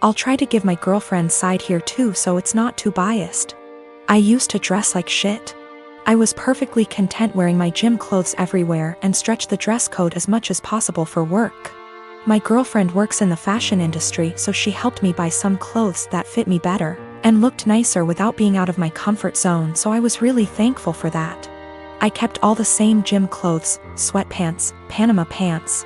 I'll try to give my girlfriend's side here too so it's not too biased. I used to dress like shit. I was perfectly content wearing my gym clothes everywhere and stretch the dress code as much as possible for work. My girlfriend works in the fashion industry, so she helped me buy some clothes that fit me better and looked nicer without being out of my comfort zone, so I was really thankful for that. I kept all the same gym clothes, sweatpants, Panama pants,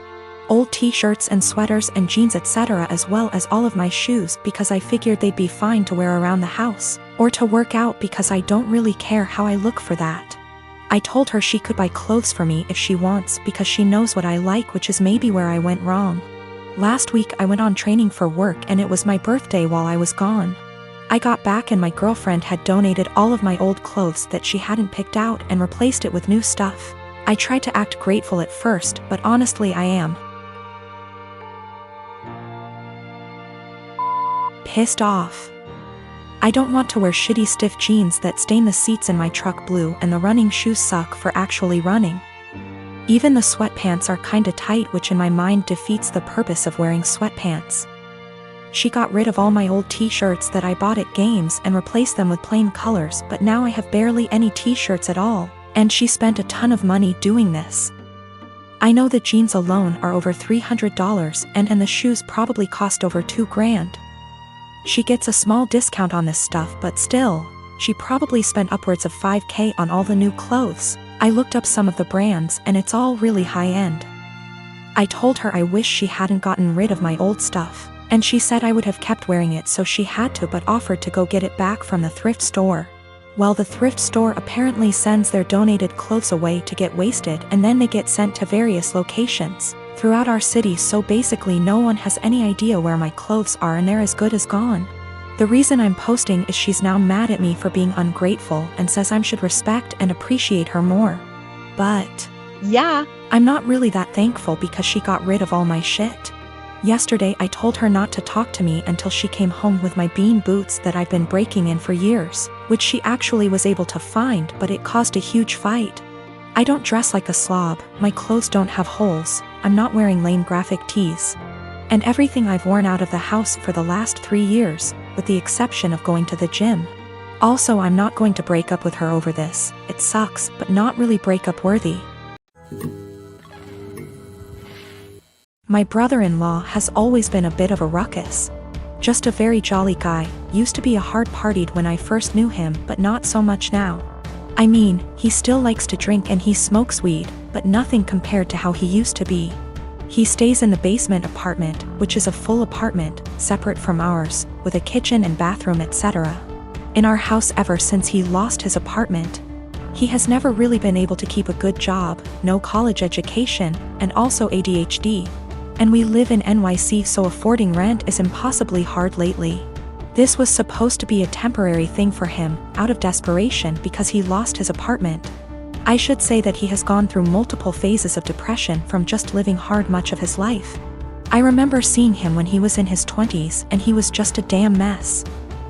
old t-shirts and sweaters and jeans etc., as well as all of my shoes because I figured they'd be fine to wear around the house or to work out because I don't really care how I look for that. I told her she could buy clothes for me if she wants because she knows what I like, which is maybe where I went wrong. Last week I went on training for work and it was my birthday while I was gone. I got back and my girlfriend had donated all of my old clothes that she hadn't picked out and replaced it with new stuff. I tried to act grateful at first, but honestly I am pissed off. I don't want to wear shitty stiff jeans that stain the seats in my truck blue, and the running shoes suck for actually running. Even the sweatpants are kinda tight, which in my mind defeats the purpose of wearing sweatpants. She got rid of all my old t-shirts that I bought at games and replaced them with plain colors, but now I have barely any t-shirts at all, and she spent a ton of money doing this. I know the jeans alone are over $300 and the shoes probably cost over $2,000. She gets a small discount on this stuff, but still, she probably spent upwards of $5,000 on all the new clothes. I looked up some of the brands and it's all really high-end. I told her I wish she hadn't gotten rid of my old stuff, and she said I would have kept wearing it, so she had to, but offered to go get it back from the thrift store. Well, the thrift store apparently sends their donated clothes away to get wasted and then they get sent to various locations throughout our city, so basically no one has any idea where my clothes are and they're as good as gone. The reason I'm posting is she's now mad at me for being ungrateful and says I should respect and appreciate her more. But yeah, I'm not really that thankful because she got rid of all my shit. Yesterday I told her not to talk to me until she came home with my bean boots that I've been breaking in for years, which she actually was able to find, but it caused a huge fight. I don't dress like a slob, my clothes don't have holes, I'm not wearing lame graphic tees. And everything I've worn out of the house for the last 3 years, with the exception of going to the gym. Also, I'm not going to break up with her over this. It sucks, but not really breakup worthy. My brother-in-law has always been a bit of a ruckus. Just a very jolly guy, used to be a hard-partied when I first knew him, but not so much now. I mean, he still likes to drink and he smokes weed, but nothing compared to how he used to be. He stays in the basement apartment, which is a full apartment, separate from ours, with a kitchen and bathroom etc. In our house ever since he lost his apartment. He has never really been able to keep a good job, no college education, and also ADHD. And we live in NYC, so affording rent is impossibly hard lately. This was supposed to be a temporary thing for him, out of desperation because he lost his apartment. I should say that he has gone through multiple phases of depression from just living hard much of his life. I remember seeing him when he was in his 20s and he was just a damn mess.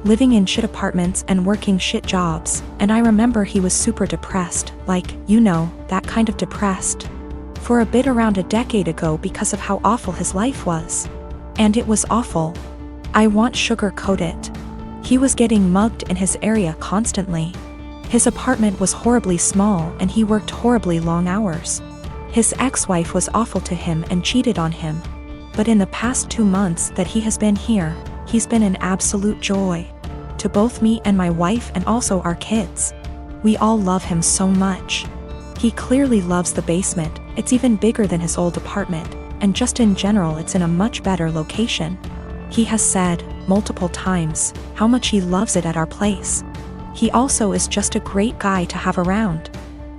Living in shit apartments and working shit jobs, and I remember he was super depressed, like, you know, that kind of depressed. For a bit around a decade ago because of how awful his life was. And it was awful. I won't sugarcoat it. He was getting mugged in his area constantly. His apartment was horribly small and he worked horribly long hours. His ex-wife was awful to him and cheated on him. But in the past 2 months that he has been here, he's been an absolute joy. To both me and my wife and also our kids. We all love him so much. He clearly loves the basement, it's even bigger than his old apartment, and just in general it's in a much better location. He has said, multiple times, how much he loves it at our place. He also is just a great guy to have around.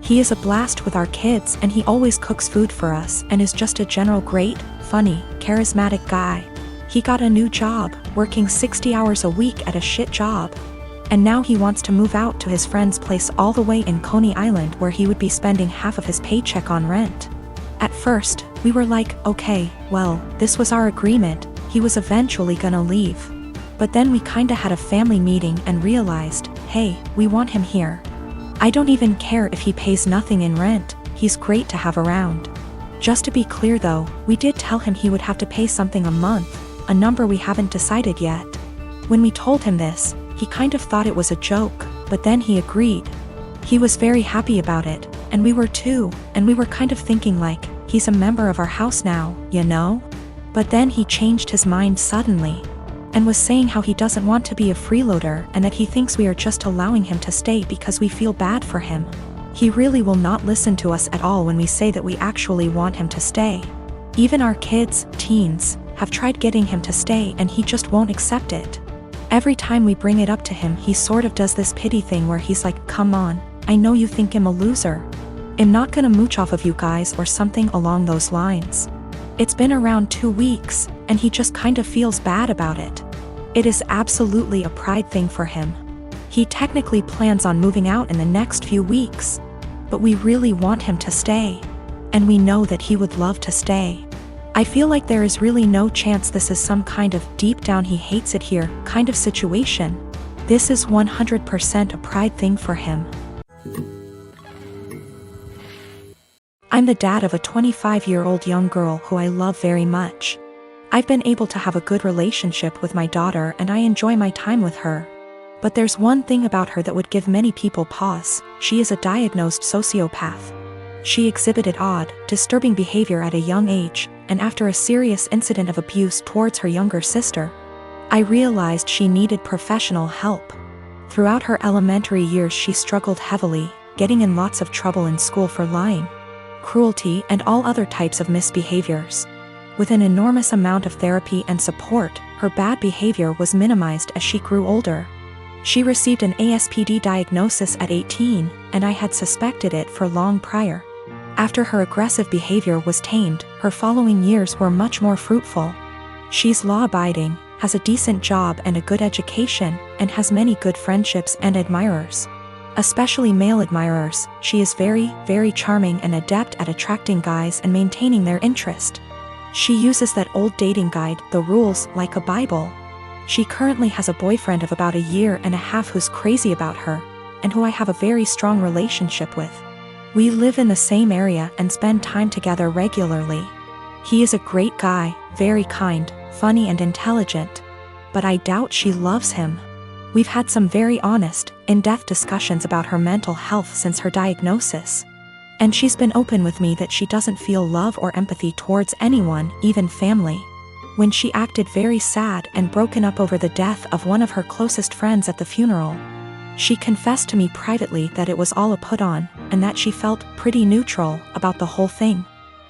He is a blast with our kids and he always cooks food for us and is just a general great, funny, charismatic guy. He got a new job, working 60 hours a week at a shit job. And now he wants to move out to his friend's place all the way in Coney Island where he would be spending half of his paycheck on rent. At first, we were like, okay, well, this was our agreement, he was eventually gonna leave. But then we kinda had a family meeting and realized, hey, we want him here. I don't even care if he pays nothing in rent, he's great to have around. Just to be clear though, we did tell him he would have to pay something a month, a number we haven't decided yet. When we told him this, he kind of thought it was a joke, but then he agreed. He was very happy about it, and we were too, and we were kind of thinking like, he's a member of our house now, you know? But then he changed his mind suddenly, and was saying how he doesn't want to be a freeloader and that he thinks we are just allowing him to stay because we feel bad for him. He really will not listen to us at all when we say that we actually want him to stay. Even our kids, teens, have tried getting him to stay and he just won't accept it. Every time we bring it up to him, he sort of does this pity thing where he's like, come on, I know you think I'm a loser. I'm not gonna mooch off of you guys or something along those lines. It's been around 2 weeks, and he just kind of feels bad about it. It is absolutely a pride thing for him. He technically plans on moving out in the next few weeks, but we really want him to stay. And we know that he would love to stay. I feel like there is really no chance this is some kind of deep down he hates it here kind of situation. This is 100% a pride thing for him. I'm the dad of a 25-year-old young girl who I love very much. I've been able to have a good relationship with my daughter and I enjoy my time with her. But there's one thing about her that would give many people pause. She is a diagnosed sociopath. She exhibited odd, disturbing behavior at a young age, and after a serious incident of abuse towards her younger sister, I realized she needed professional help. Throughout her elementary years she struggled heavily, getting in lots of trouble in school for lying, cruelty, and all other types of misbehaviors. With an enormous amount of therapy and support, her bad behavior was minimized as she grew older. She received an ASPD diagnosis at 18, and I had suspected it for long prior. After her aggressive behavior was tamed, her following years were much more fruitful. She's law-abiding, has a decent job and a good education, and has many good friendships and admirers. Especially male admirers. She is very, very charming and adept at attracting guys and maintaining their interest. She uses that old dating guide, The Rules, like a Bible. She currently has a boyfriend of about 1.5 years who's crazy about her, and who I have a very strong relationship with. We live in the same area and spend time together regularly. He is a great guy, very kind, funny and intelligent. But I doubt she loves him. We've had some very honest, in-depth discussions about her mental health since her diagnosis. And she's been open with me that she doesn't feel love or empathy towards anyone, even family. When she acted very sad and broken up over the death of one of her closest friends at the funeral, she confessed to me privately that it was all a put-on, and that she felt pretty neutral about the whole thing.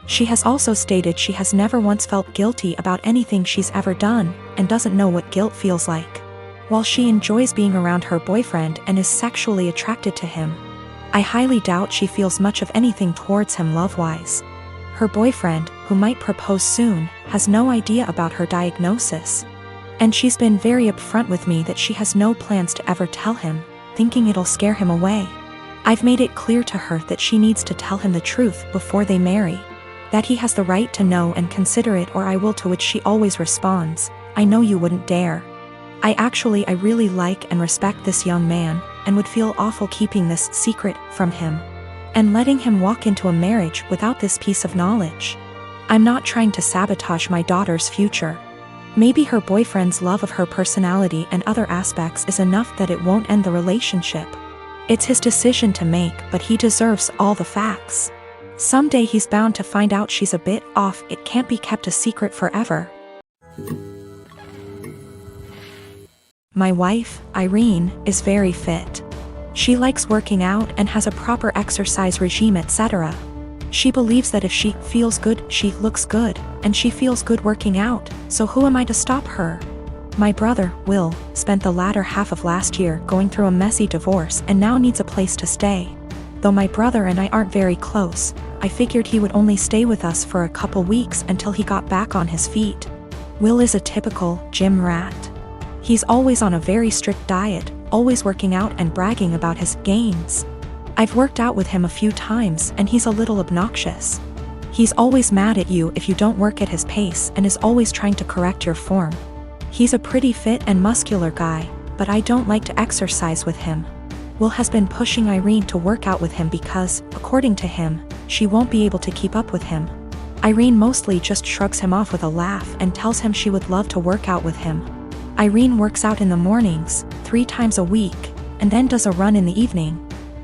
She has also stated she has never once felt guilty about anything she's ever done, and doesn't know what guilt feels like. While she enjoys being around her boyfriend and is sexually attracted to him, I highly doubt she feels much of anything towards him love-wise. Her boyfriend, who might propose soon, has no idea about her diagnosis. And she's been very upfront with me that she has no plans to ever tell him, thinking it'll scare him away. I've made it clear to her that she needs to tell him the truth before they marry. That he has the right to know and consider it, or I will, to which she always responds, I know you wouldn't dare. I really like and respect this young man, and would feel awful keeping this secret from him. And letting him walk into a marriage without this piece of knowledge. I'm not trying to sabotage my daughter's future. Maybe her boyfriend's love of her personality and other aspects is enough that it won't end the relationship. It's his decision to make, but he deserves all the facts. Someday he's bound to find out she's a bit off. It can't be kept a secret forever. My wife, Irene, is very fit. She likes working out and has a proper exercise regime, etc. She believes that if she feels good, she looks good, and she feels good working out, so who am I to stop her? My brother, Will, spent the latter half of last year going through a messy divorce and now needs a place to stay. Though my brother and I aren't very close, I figured he would only stay with us for a couple weeks until he got back on his feet. Will is a typical gym rat. He's always on a very strict diet, always working out and bragging about his gains. I've worked out with him a few times and he's a little obnoxious. He's always mad at you if you don't work at his pace and is always trying to correct your form. He's a pretty fit and muscular guy, but I don't like to exercise with him. Will has been pushing Irene to work out with him because, according to him, she won't be able to keep up with him. Irene mostly just shrugs him off with a laugh and tells him she would love to work out with him. Irene works out in the mornings, 3 times a week, and then does a run in the evening.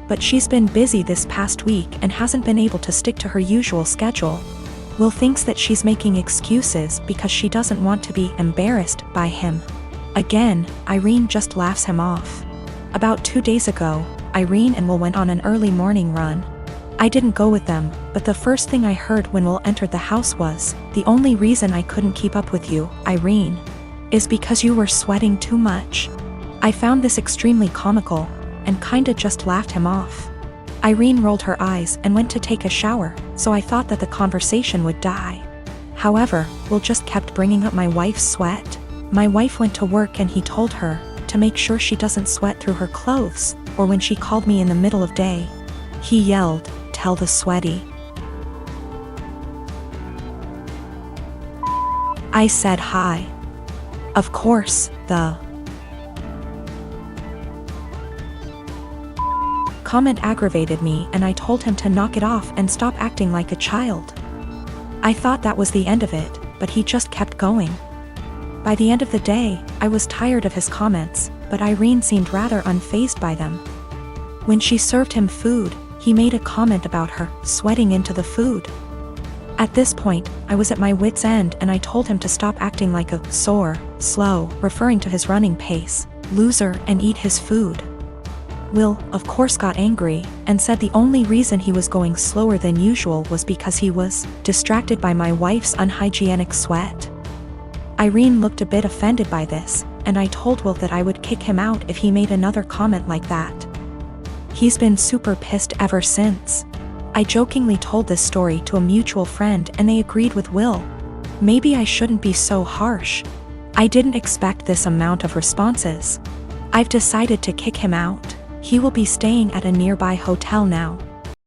But she's been busy this past week and hasn't been able to stick to her usual schedule. Will thinks that she's making excuses because she doesn't want to be embarrassed by him. Again, Irene just laughs him off. About 2 days ago, Irene and Will went on an early morning run. I didn't go with them, but the first thing I heard when Will entered the house was, "The only reason I couldn't keep up with you, Irene, is because you were sweating too much." I found this extremely comical, and kinda just laughed him off. Irene rolled her eyes and went to take a shower, so I thought that the conversation would die. However, Will just kept bringing up my wife's sweat. My wife went to work and he told her to make sure she doesn't sweat through her clothes, or when she called me in the middle of day. He yelled, "Tell the sweaty." I said hi. Of course, the comment aggravated me and I told him to knock it off and stop acting like a child. I thought that was the end of it, but he just kept going. By the end of the day, I was tired of his comments, but Irene seemed rather unfazed by them. When she served him food, he made a comment about her sweating into the food. At this point, I was at my wit's end and I told him to stop acting like a slow, referring to his running pace, loser, and eat his food. Will, of course, got angry and said the only reason he was going slower than usual was because he was distracted by my wife's unhygienic sweat. Irene looked a bit offended by this, and I told Will that I would kick him out if he made another comment like that. He's been super pissed ever since. I jokingly told this story to a mutual friend and they agreed with Will. Maybe I shouldn't be so harsh. I didn't expect this amount of responses. I've decided to kick him out. He will be staying at a nearby hotel now.